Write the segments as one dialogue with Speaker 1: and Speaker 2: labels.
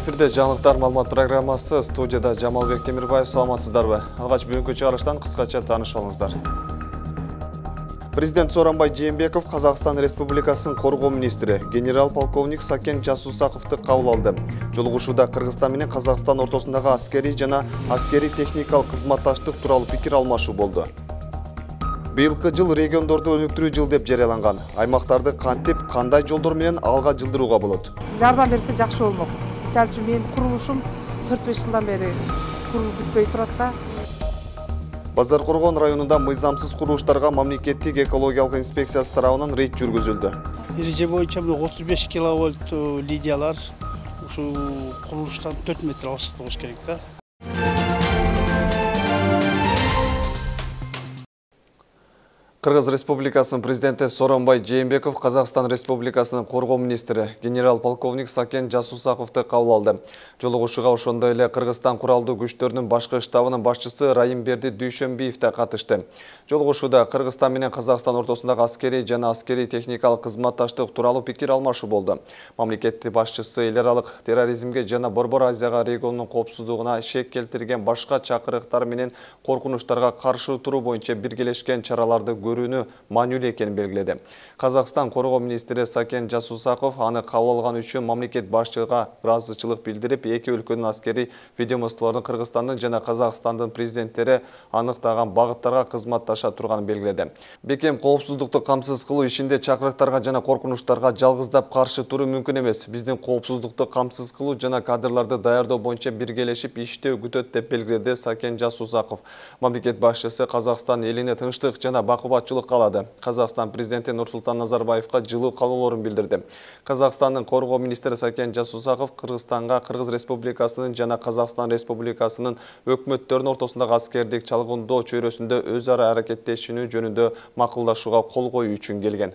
Speaker 1: Эфирде жаңылыктар маалымат программасы, студияда Жамалбек Темирбаев, саламатсыздарбы? Алгач бүгүнкү чыгарыштан кыскача тааныш болуңуздар. Президент Сооронбай Жээнбеков Казакстан Республикасынын коргоо министри генерал-полковник Сакен Жасусаковду кабыл алды. Жолугушууда Кыргызстан менен Казакстан ортосундагы аскерий жана аскерий техникалык кызматташтык тууралуу пикир алмашуу болду. Быйылкы жыл региондорду өнүктүрүү жыл деп жарыяланган. Аймактарды кантип, кандай жолдор менен алга жылдырууга болот?
Speaker 2: Жардам берсе жакшы болмок. Мисалы үчүн менин курулушум 4-5 жылдан бери курулуп бүтпөй турат да.
Speaker 1: Базар Коргон районунда мыйзамсыз курулуштарга мамлекеттик экологиялык инспекциясы тарабынан рейд жүргүзүлдү.
Speaker 3: Эреже боюнча 35 киловольт линиялар ушу курулуштан 4 метр алышыкта болуш керек да.
Speaker 1: Кыргыз Республикасынын президенти Сооронбай Жээнбеков Казакстан Республикасынын коргоо министри генерал-полковник Сакен Жасусаковду кабыл алды. Жолугушууга ошондой эле Кыргызстан куралдуу күчтөрүнүн башкы штабынын башчысы Райымберди Дүйшөнбиев да катышты. Жолугушууда Кыргызстан менен Казакстан ортосундагы аскерий жана аскерий техникалык кызматташтык тууралуу пикир алмашуу болду. Мамлекет башчысы эл аралык терроризмге жана Борбор Азияга регионунун коопсуздугуна шек келтирген башка чакырыктар менен коркунучтарга каршы туруу боюнча биргелешкен чараларды көрүүнү маанилүү экенин белгиледи. Казакстан коргоо министри Сакен Жасусаков аны кабыл алган үчүн мамлекет башчыга ыраазычылык билдирип, эки өлкөнүн аскерий ведомстволорунун Кыргызстандын жана Казакстандын президенттери аныктаган багыттарга кызматташа турганын белгиледи. Бекем коопсуздукту камсыз кылуу ишинде чакырыктарга жана коркунучтарга жалгыздап каршы туруу мүмкүн эмес. Биздин коопсуздукту камсыз кылуу жана кадрларды даярдоо боюнча биргелешип иштөө күтөт деп белгиледи Сакен Жасусаков. Мамлекет башчысы Казакстан элине тынчтык жана бакубатчылык каалады. Казакстан президенти Нурсултан Назарбаевка жылуу каалоолорун билдирди. Казакстандын коргоо министри Сакен Жасусаков Кыргызстанга Кыргыз Республикасынын жана Казакстан Республикасынын өкмөттөрүнүн ортосундагы аскердик чалгындоо чөйрөсүндө өз ара аракеттешүүнү жөнүндө макулдашууга кол коюу үчүн келген.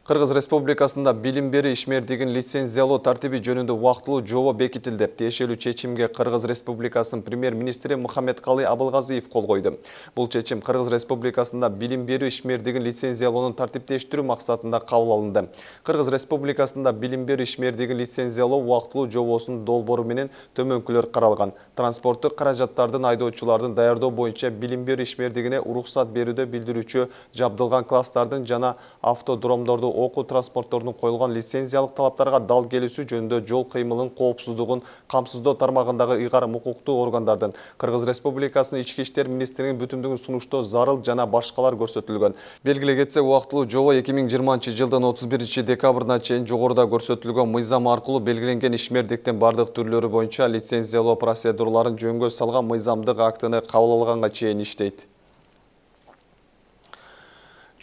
Speaker 1: Кыргыз Республикасында билим берүү ишмердигин лицензиялоо тартиби жөнүндө убактылуу жобо бекитилди. Тиешелүү чечимге Кыргыз Республикасынын премьер-министри Мухаммедкалый Абылгазиев кол койду. Бул чечим Кыргыз Республикасында билим берүү ишмердигин лицензиялоонун тартиптештирүү максатында кабыл алынды. Кыргыз Республикасында билим берүү ишмердигин лицензиялоо убактылуу жобосунун долбоору менен төмөнкүлөр каралган. Транспорттук каражаттардын айдоочулардын даярдоо боюнча билим берүү ишмердигине уруксат берүүдө билдирүүчү жабдылган класстардын жана автодромдорду окуу транспортторунун коюлган лицензиялык талаптарга дал келүүсү жөнүндө жол кыймылынын коопсуздугун камсыздоо тармагындагы ыйгарым укуктуу органдардын Кыргыз Республикасынын ички иштер министринин бүтүмдүгүн сунуштоо зарыл жана башкалар көрсөтүлгөн. Белгилей кетсек, убактылуу жобо 2020-жылдын 31-декабрына чейин жогоруда көрсөтүлгөн мыйзам аркылуу белгиленген ишмердиктин бардык түрлөрү боюнча лицензиялоо процедураларын жөнгө салган мыйзамдык актыны кабыл алганга чейин иштейт.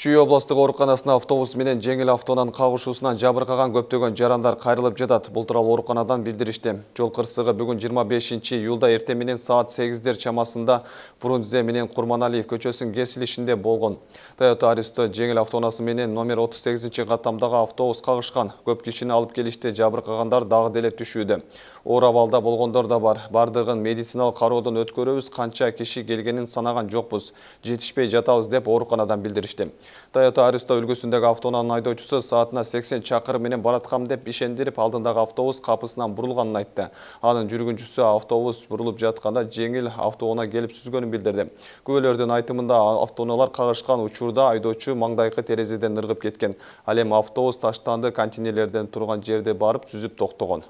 Speaker 1: Чүй областык ооруканасына автобус менен жеңил автоунаанын кагышуусунан жабыркаган көптөгөн жарандар кайрылып жатат. Бул тууралуу ооруканадан билдиришти. Жол кырсыгы бүгүн 25-июлда эртең менен саат 8 чамасында Фрунзе менен Курманалиев көчөсүнүн кесилишинде болгон. Toyota Aristo жеңил автоунасы менен номер 38-каттамдагы автобус кагышкан. Көп кишини алып келишти. Жабыркагандар дагы деле түшүүдө. Оор абалда болгондор да бар. Бардыгын медициналык кароодон өткөрөбүз, канча киши келгенин санаган жокпуз. Жетишпей жатабыз деп ооруканадан билдиришти. Toyota Aristo үлгүсүндөгү автоунаанын айдоочусу саатына 80 чакырым менен бараткам деп ишендирип, алдындагы автобус капысынан бурулганын айтты. Анын жүргүнчүсү автобус бурулуп жатканда жеңил автоунаа келип сүзгөнүн билдирди. Күбөлөрдүн айтымында автоунаалар кагышкан учурда айдоочу маңдайкы терезеден ыргып кеткен. Ал эми автобус таштанды контейнерлерден турган жерде барып сүзүп токтогон.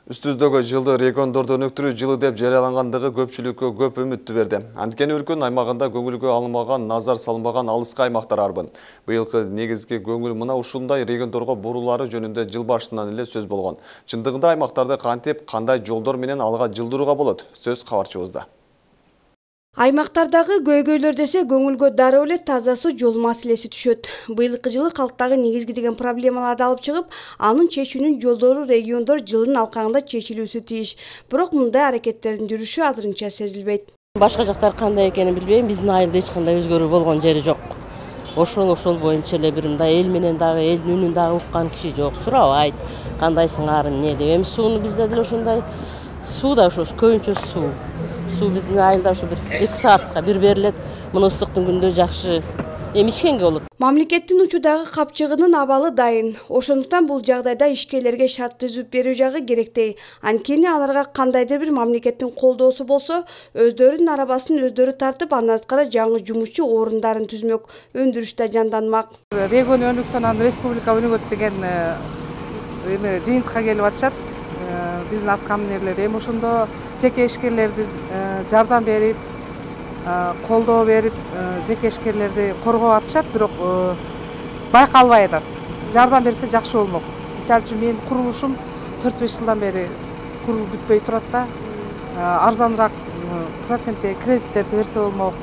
Speaker 1: Үстүздөгү жылды региондорду өнүктүрүү жылы деп жарыялангандыгы көпчүлүккө көп үмүттү берди. Анткени өлкөнүн аймагында көңүлгө алынмаган, назар салынбаган алыскы аймактар арбын. Быйылкы негизги көңүл мына ушундай региондорго бурулары жөнүндө жыл башынан эле сөз болгон. Чындыгында аймактарды кантип, кандай жолдор менен алга жылдырууга болот? Сөз кабарчыбызда.
Speaker 4: Аймактардагы көйгөйлөр десе көңүлгө дароо эле таза суу, жол маселеси түшөт. Быйылкы жылы калктагы негизги деген проблемаларды алып чыгып, анын чечүүнүн жолдору региондор жылдын алкагында чечилүүсү тийиш. Бирок мындай аракеттердин жүрүшү азырынча сезилбейт.
Speaker 5: Башка жактар кандай экенин билбейм, биздин айылда эч кандай өзгөрүү болгон жери жок. Ошол боюнча эле бир мындай эл менен дагы элдин үнүн дагы уккан киши жок. Сурабайт, кандай сыңарын эмне деп. Эми сууну бизде деле ошондой суу да ошо көбүнчө суу. Суу биздин айылда ушу бир 2 саатка бир берилет. Муну ысыктын күндө жакшы эми ичкенге болот.
Speaker 4: Мамлекеттин учудагы капчыгынын абалы дайын. Ошондуктан бул жагдайда ишкерлерге шарт түзүп берүү жагы керектей. Анткени аларга кандайдыр бир мамлекеттин колдоосу болсо, өздөрүнүн арабасын өздөрү тартып, андан сырткары жаңы жумушчу орундарын түзмөк, өндүрүш да жанданмак.
Speaker 2: Регион өнүксөнөн республика өнүгөт деген жыйынтыкка келип атышат. Биздин аткам нерлер эми ошондо жеке ишкерлерди жардам берип, колдоо берип, жеке ишкерлерди коргоп атышат, бирок байкалбай атат. Жардам берсе жакшы болмок. Мисалы үчүн менин курулушум 4-5 жылдан бери курулуп бүтпөй турат да. Арзаныраак процентте кредиттерди берсе болмок.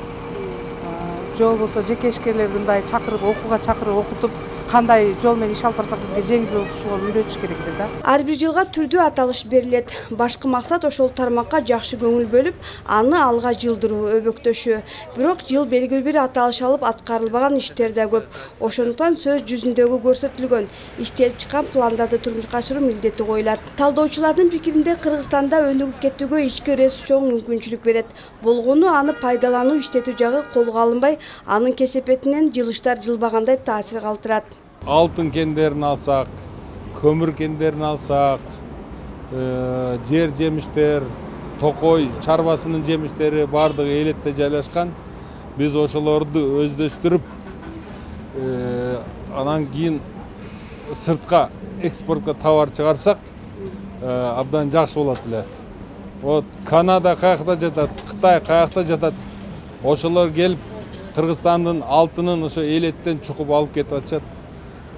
Speaker 2: Же болбосо жеке ишкерлерди мындай чакырып, окууга чакырып окутуп, кандай жол менен иш алып барсак бизге жеңил болуп ушуга үйрөтүш керек да.
Speaker 4: Ар бир жылга түрдүү аталыш берилет. Башкы максат ошол тармакка жакшы көңүл бөлүп, аны алга жылдыруу, өбөктөшүү. Бирок жыл белгилүү бир аталыш алып аткарылбаган иштер да көп. Ошондуктан сөз жүзүндөгү көрсөтүлгөн иштелип чыккан пландарды турмушка ашыруу милдети коюлат. Талдоочулардын пикиринде Кыргызстанда өнүгүп кетүүгө ички ресурс чоң мүмкүнчүлүк берет. Болгону аны пайдалануу, иштетүү жагы колго алынбай, анын кесепетинен жылыштар жылбагандай таасир калтырат.
Speaker 6: Алтын кендерин алсак, көмүр кендерин алсак, жер жемиштер, токой чарбасынын жемиштери бардыгы элетте жайлашкан. Биз ошолорду өздөштүрүп, анан кийин сыртка экспортко товар чыгарсак, абдан жакшы болот эле. Вот Канада каякта жатат, Кытай каякта жатат. Ошолор келип Кыргызстандын алтынын ошо элеттен чукуп алып кетип атышат.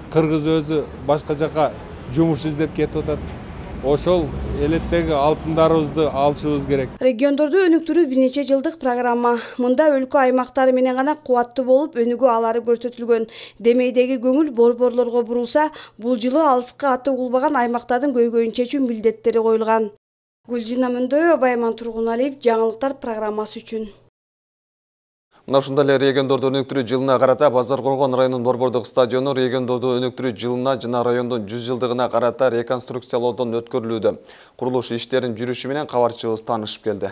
Speaker 6: Кыргыз өзү башка жака жумуш издеп кетип атат. Ошол элеттеги алтындарыбызды алышыбыз керек.
Speaker 4: Региондорду өнүктүрүү бир нече жылдык программа. Мында өлкө аймактары менен гана кубаттуу болуп өнүгүү алары көрсөтүлгөн. Демейдеги көңүл борборлорго бурулса, бул жылы алыска аты угулбаган аймактардын көйгөйүн чечүү милдеттери коюлган. Гүлзина Мөндөева, Байман Тургуналиев, жаңылыктар программасы үчүн.
Speaker 1: Мына ушундай эле региондорду өнүктүрүү жылына карата Базар Коргон районунун борбордук стадиону региондорду өнүктүрүү жылына жана райондун 100 жылдыгына карата реконструкциялоодон өткөрүлүүдө. Курулуш иштеринин жүрүшү менен кабарчыбыз таанышып келди.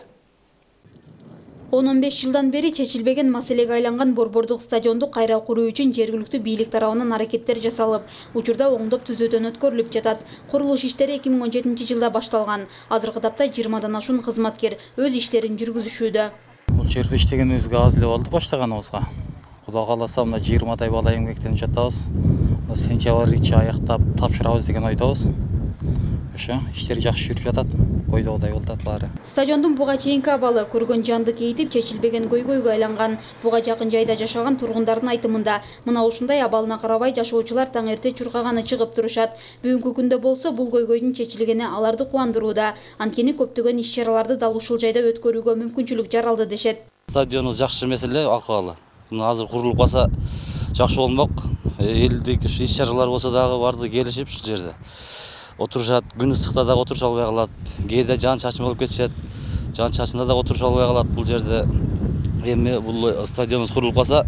Speaker 7: 10-15 жылдан бери чечилбеген маселеге айланган борбордук стадионду кайра куруу үчүн жергиликтүү бийлик тарабынан аракеттер жасалып, учурда оңдоп түзөөдөн өткөрүлүп жатат. Курулуш иштери 2017 жылда башталган. Азыркы тапта 20дан ашуун кызматкер өз иштерин жүргүзүшүүдө.
Speaker 8: Бул жерде иштегенибизге аз эле болду баштаганыбызга. Кудай кааласа мына 20дай бала эмгектенип жатабыз. Сентябрьче аяктап тапшырабыз деген ойдобуз. Ошо иштер жакшы жүрүп жатат. Койдогудай болуп атат баары.
Speaker 7: Стадиондун буга чейинки абалы көргөн жанды кейтип чечилбеген көйгөйгө айланган. Буга жакын жайда жашаган тургундардын айтымында мына ушундай абалына карабай жашоочулар таң эрте чуркаганы чыгып турушат. Бүгүнкү күндө болсо бул көйгөйдүн чечилгени аларды кубандырууда. Анткени көптөгөн иш-чараларды дал ушул жайда өткөрүүгө мүмкүнчүлүк жаралды дешет.
Speaker 9: Стадионубуз жакшы маселе, акыбалы. Азыр курулуп калса жакшы болмок. Элдик иш-чаралар болсо дагы барды келишип ушул жерде отурушат. Күн ысыкта дагы отуруша албай калат. Кээде жаан чачын болуп кетишет. Жаан чачында дагы отуруша албай калат бул жерде. Эми бул стадионубуз курулуп калса,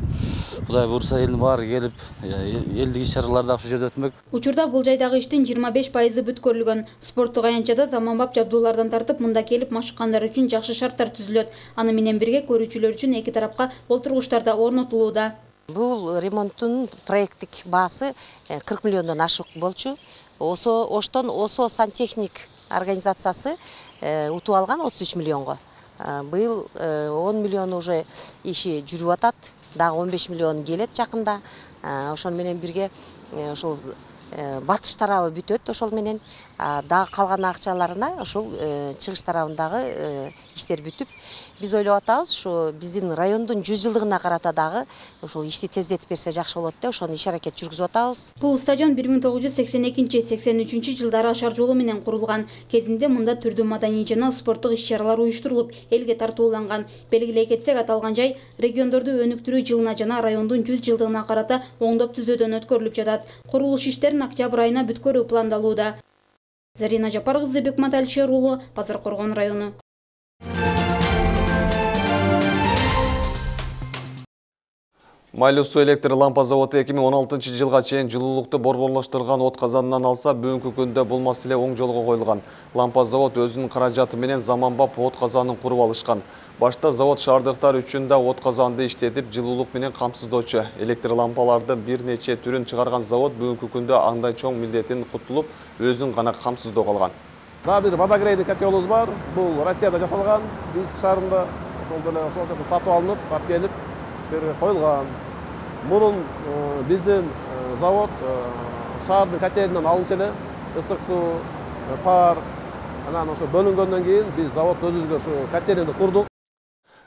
Speaker 9: Кудай буйруса элдин баары келип, элдик иш-чаралар да ушул жерде өтмөк.
Speaker 7: Учурда бул жайдагы иштин 25% бүткөрүлгөн. Спорттук аянтчада заманбап жабдуулардан тартып мында келип машыккандар үчүн жакшы шарттар түзүлөт. Аны менен бирге көрүүчүлөр үчүн эки тарапка олтургучтар да орнотулууда.
Speaker 10: Бул ремонттун проекттик баасы 40 миллиондон ашык болчу. Оштон ОСО сантехник организациясы утуп алган 33 миллионго. Быйыл 10 миллион уже иши жүрүп атат. Дагы 15 миллион келет жакында. Ошол менен бирге ошол батыш тарабы бүтөт, ошол менен дагы калган акчаларына ошол чыгыш тарабындагы иштер бүтүп, биз ойлоп атабыз, ушу биздин райондун 100 жылдыгына карата дагы ошол ишти тездетип берсе жакшы болот деп, ошону иш аракет жүргүзүп атабыз.
Speaker 7: Бул стадион 1982-83 жылдары ашар жолу менен курулган. Кезинде мында түрдүү маданий жана спорттук иш-чаралар уюштурулуп, элге тартууланган. Белгилей кетсек, аталган жай региондорду өнүктүрүү жылына жана райондун 100 жылдыгына карата оңдоп түзөөдөн өткөрүлүп жатат. Курулуш иштерин октябрь айына бүткөрүү пландалууда. Зарина Жапар кызы, Бекмат Алишер уулу, Базар Коргон району.
Speaker 1: Майлуу суу электр лампа заводу 2016 жылга чейин жылуулукту борборлоштурган от казанынан алса, бүгүнкү күндө бул маселе оң жолго коюлган. Лампа завод өзүнүн каражаты менен заманбап от казанын куруп алышкан. Башта завод шаардыктар үчүн да от казанды иштетип, жылуулук менен камсыздоочу электр лампалардын бир нече түрүн чыгарган завод бүгүнкү күндө андай чоң милдетин кутулуп, өзүн гана камсыздоо калган.
Speaker 11: Дагы бир водогрейдик котелубуз бар. Бул Россияда жасалган, Минск шаарында ошол деле сатып алынып, алып келип жерге коюлган. Мурун биздин завод шаардын котелинен алынчу эле ысык суу, пар, анан ошо бөлүнгөндөн кийин биз завод өзүбүзгө ушу котелинди курдук.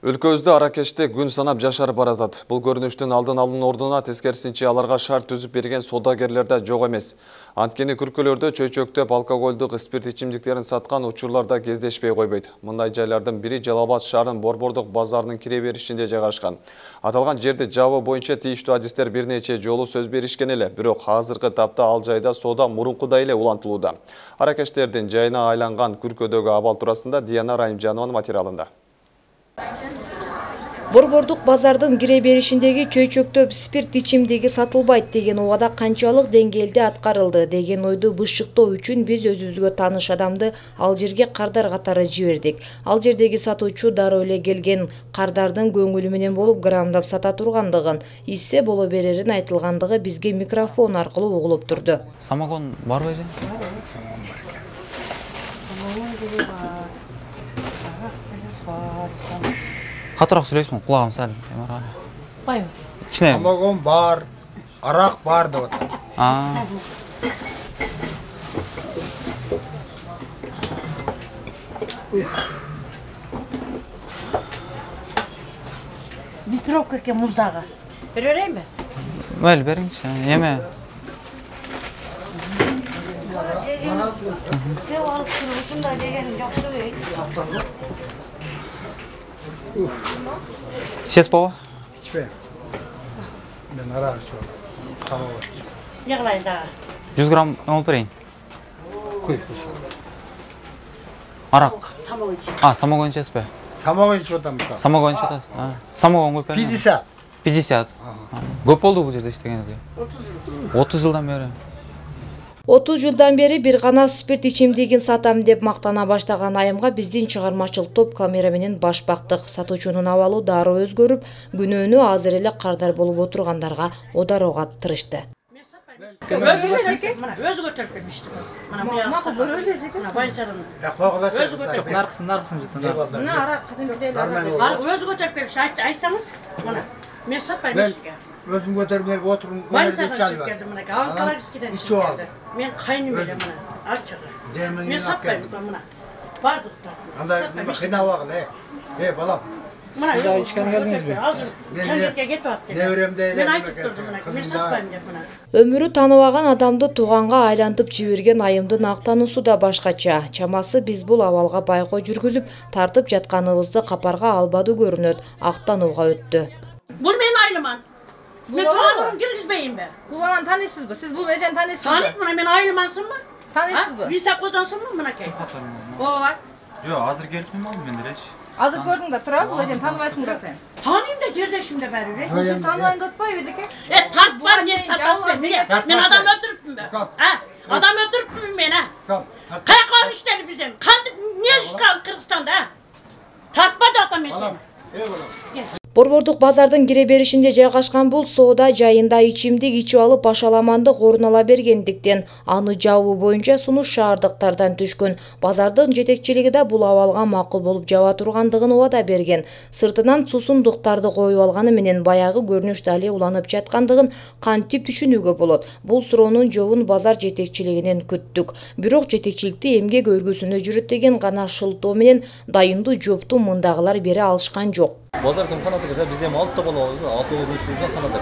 Speaker 1: Өлкөбүздө аракечтик күн санап жашарып баратат. Бул көрүнүштүн алдын алуунун ордуна тескерисинче аларга шарт түзүп берген содагерлер да жок эмес. Анткени күркөлөрдө чөйчөктөп алкоголдук спирт ичимдиктерин саткан учурларда кездешпей койбойт. Мындай жайлардын бири Жалал Абад шаарынын Борбордук базарынын кире беришинде жайгашкан. Аталган жерди жабуу боюнча тийиштүү адистер бир нече жолу сөз беришкен эле, бирок азыркы тапта ал жайда соода мурункудай эле улантылууда. Аракечтердин жайына айланган күркөдөгү абал туурасында Диана Райымжанованын материалында.
Speaker 12: Борбордук базардын кире беришиндеги чөйчөктөп спирт ичимдиги сатылбайт деген убада канчалык деңгээлде аткарылды деген ойду бышыктоо үчүн биз өзүбүзгө тааныш адамды ал жерге кардар катары жибердик. Ал жердеги сатуучу дароо эле келген кардардын көңүлү менен болуп граммдап сата тургандыгын, иссе боло берерин айтылгандыгы бизге микрофон аркылуу угулуп турду.
Speaker 8: Самогон барбы эже? Катыраак сүйлөйсүң, кулагым сәл.
Speaker 13: Байбы.
Speaker 8: Кичине.
Speaker 13: Самогон бар, арак бар деп атат.
Speaker 14: Литровка ке муздагы. Беререйби?
Speaker 8: Мэл бериңчи, эме.
Speaker 14: Чек алып туруп ушундай дегеним жакшы бей.
Speaker 8: Içes baba?
Speaker 13: İçme. Ben arar şu an.
Speaker 14: Ne kadar daha?
Speaker 8: 100 gram ol vereyim.
Speaker 13: Koy.
Speaker 8: Arak.
Speaker 14: Samogon içe.
Speaker 8: Samogon içes be.
Speaker 13: Samogon içiyordan mı?
Speaker 8: Samogon içiyordan. Samogon koy vereyim.
Speaker 13: 50.
Speaker 8: 50. Көп oldu bu жерде иштегениңизге? 30 жылдан бери.
Speaker 12: 30 жылдан бери бир гана спирт ичимдигин сатам деп мактана баштаган айымга биздин чыгармачыл топ камера менен баш бактык. Сатуучунун абалы дароо өзгөрүп, күнөөнү азыр эле кардар болуп отургандарга одарууга тырышты.
Speaker 14: Өзү көтөрүп бермишти. Мына буяк. Мага көрөлү эжеке. Мына байсарым. Өзү көтөрүп.
Speaker 8: Наркысын жытын.
Speaker 14: Мына арак кыдым өзү көтөрүп бермиш. Айтсаңыз, мына. Мен сатпайм эшке.
Speaker 13: Özüm götürüp oturun.
Speaker 14: Baysadan geldim mına. Ankara'dan geldi. Men kaynım öyle mına. Açığı. Men satmayım mına. Bardık da.
Speaker 13: Anda ne xina vaqlı. Balam.
Speaker 14: Siz daha içken geldiniz mi? Çengekке кетип атты. Мен айтып турдум мына. Мен сатпайм деп мына.
Speaker 12: Өмүрү тааныбаган адамды тууганга айлантып жиберген айымдын актануусу да башкача. Чамасы биз бул абалга байкоо жүргүзүп, тартып жатканыбызды капарга албады көрүнөт. Актанууга өттү.
Speaker 14: Бул мен айлыман. Мен туғанымын киргизбейін бе?
Speaker 15: Туғанын танисыз ба? Сіз бұл эжени танисыз ба?
Speaker 14: Танит мына, мен айылмансынмы?
Speaker 15: Танисыз ба?
Speaker 14: Виса козансынмы мынакей? Ооба.
Speaker 8: Жо, азыр келдим ал мен делечи.
Speaker 15: Азыр көрдүң да, тура бул эжени тааныбайсың да сен?
Speaker 14: Таанийм да, жердешим да баары.
Speaker 15: Сен тааныбайм деп атпайбы эжеке?
Speaker 14: Тартпа, не тартасың бе? Мен адам өлтүрүпмүн бе? Адам өлтүрүпмүн мен, Каяка алып иштели бизден? Кантип не иш калды Кыргызстанда? Тартпа да атам мен сени.
Speaker 12: Борбордук базардын кире беришинде жайгашкан бул соода жайында ичимдик ичип алып башаламандык орун ала бергендиктен аны жабуу боюнча сунуш шаардыктардан түшкөн. Базардын жетекчилиги да бул абалга макул болуп жаба тургандыгын убада берген. Сыртынан сусундуктарды коюп алганы менен баягы көрүнүш дали уланып жаткандыгын кантип түшүнүүгө болот. Бул суроонун жообун базар жетекчилигинен күттүк. Бирок жетекчиликти эмгек өргүсүнө жүрөт гана шылтоо менен дайындуу жоопту мындагылар бере алышкан жок.
Speaker 16: Базардын канатыда бизде алтı болобуз, 6-9 канат.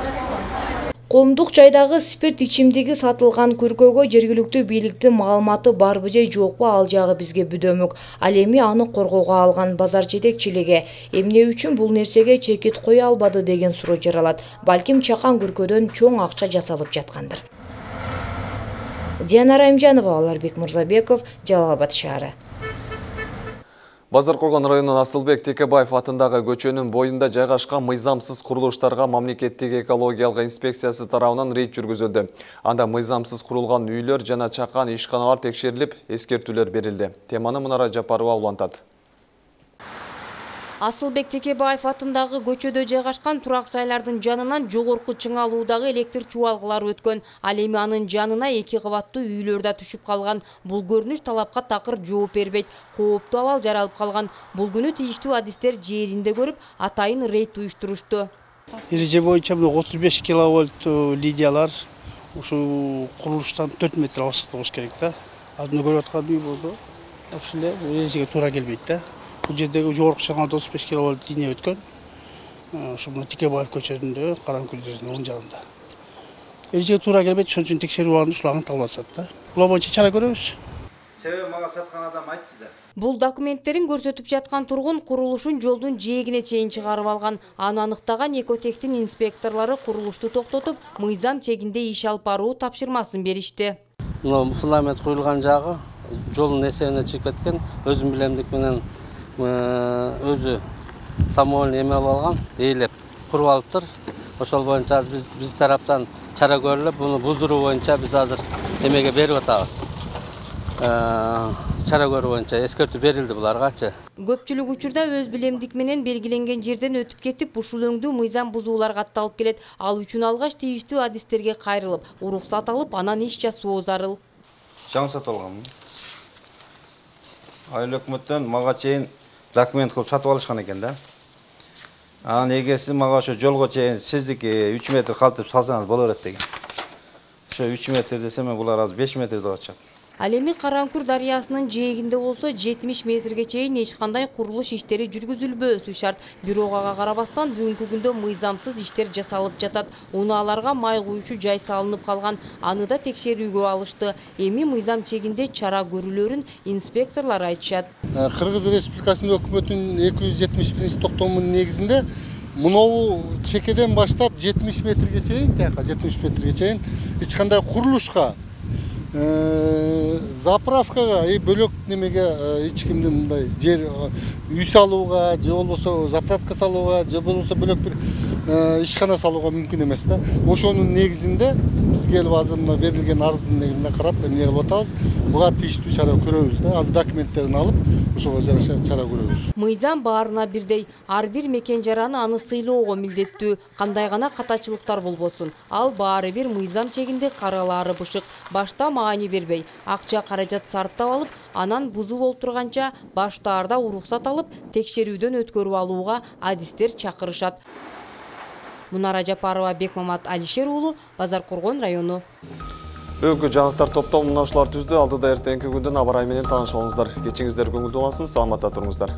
Speaker 12: Коомдук жайдагы спирт ичимдиги сатылган күркөгө жергиликтүү бийликтин маалыматы барбы же жокпу ал жагы бизге бүдөмүк. Ал эми аны коргоого алган базар жетекчилиги эмне үчүн бул нерсеге чекит кое албады деген суроо жаралат. Балким чакан күркөдөн чоң акча жасалып жаткандыр. Диана Райымжанова, Аларбек Мурзабеков, Жалал Абад шаары.
Speaker 1: Базаркулган районунун Асылбек Текебаев атындагы көчөнүн боюнда жайгашкан мыйзамсыз курулуштарга мамлекеттик экологиялык инспекциясы тарабынан рейд жүргүзүлдү. Анда мыйзамсыз курулган үйлөр жана чакан ишканалар текшерилип, эскертүүлөр берилди. Теманы Мунара Жапарова улантат.
Speaker 12: Асылбек Текебаев атындагы көчөдө жайгашкан турак жайлардын жанынан жогорку чыңалуудагы электр чубалгылары өткөн. Ал эми анын жанына 2 кабаттуу үйлөр да түшүп калган. Бул көрүнүш талапка такыр жооп бербейт. Кооптуу абал жаралып калган. Бул күнү тийиштүү адистер жеринде көрүп, атайын рейд уюштурушту.
Speaker 3: Эреже боюнча 35 киловольт линиялар ушу курулуштан 4 метр алыстыкта болуш керек да. Алдында көрүп аткан үй болду. Ошол эрежеге туура келбейт да. Бұл жердегі жорық шаңалда 35 киловольт линия өткен. Ошо Текебаев көчөсүндө Караңкөл жеринин оң жагында. Эрежеге туура келбейт, ошон үчүн текшерүү алынып ушул аңталып атышат да. Була боюнча чара көрөбүз.
Speaker 17: Себеби мага саткан адам айтты да.
Speaker 12: Бул документтерин көрсөтүп жаткан тургун курулушун жолдун жээгине чейин чыгарып алган. Аны аныктаган Экотектин инспекторлору курулушту токтотуп, мыйзам чегинде иш алып баруу тапшырмасын беришти.
Speaker 18: Фундамент коюлган жагы жолдун эсебине чыгып кеткен, өзүм билемдик менен өзү самоольный эме алып алган, ээлеп куруп алыптыр. Ошол боюнча биз тараптан чара көрүлүп, буну буздуруу боюнча биз азыр эмеге берип атабыз. Чара көрүү боюнча эскертүү берилди буларгачы.
Speaker 12: Көпчүлүк учурда өз билемдик менен белгиленген жерден өтүп кетип, ушул өңдүү мыйзам бузуулар катталып келет. Ал үчүн алгач тийиштүү адистерге кайрылып, уруксат алып, анан иш жасоо зарыл.
Speaker 17: Жаңы сатып алганмын. Айыл өкмөттөн мага чейин документ кылып сатып алышкан экен да. Анын эгеси мага ошо жолго чейин сиздики 3 метр калтырып салсаңыз боло берет деген. Ошо 3 метр десем мен булар азыр 5 метр деп атышат.
Speaker 12: Ал эми Караңкүр дарыясынын жээгинде болсо 70 метрге чейин эч кандай курулуш иштери жүргүзүлбөөсү шарт. Бирок ага карабастан бүгүнкү күндө мыйзамсыз иштер жасалып жатат. Унааларга май куючу жай салынып калган. Аны да текшерүүгө алышты. Эми мыйзам чегинде чара көрүлөрүн инспекторлор айтышат.
Speaker 19: Кыргыз Республикасынын өкмөтүнүн 271 токтомунун негизинде муну чекеден баштап 70 метрге чейин, 70 метрге чейин эч кандай курулушка заправкага бөлөк немеге эч кимдин мындай жер үй салууга же болбосо заправка салууга же болбосо бөлөк бир ишкана салууга мүмкүн эмес да. Ошонун негизинде биз келип азыр мына берилген арыздын негизинде карап эмне кылып атабыз. Буга тийиштүү чара көрөбүз да. Азыр документтерин алып ошого жараша чара көрөбүз.
Speaker 12: Мыйзам баарына бирдей. Ар бир мекен жараны аны сыйлоого милдеттүү. Кандай гана катачылыктар болбосун. Ал баары бир мыйзам чегинде каралаары бышык. Башта маани бербей, акча каражат сарптап алып, анан бузуу болуп турганча баштаарда уруксат алып, текшерүүдөн өткөрүп алууга адистер чакырышат. Мунара Жапарова, Бекмамат Алишер уулу, Базаркулган району.
Speaker 1: Бүгүнкү жаңылыктар топтомун мына ушулар түздү. Алдыда эртеңки күндүн аба ырайы менен таанышып алыңыздар. Кечиңиздер көңүлдүү болсун, саламатта туруңуздар.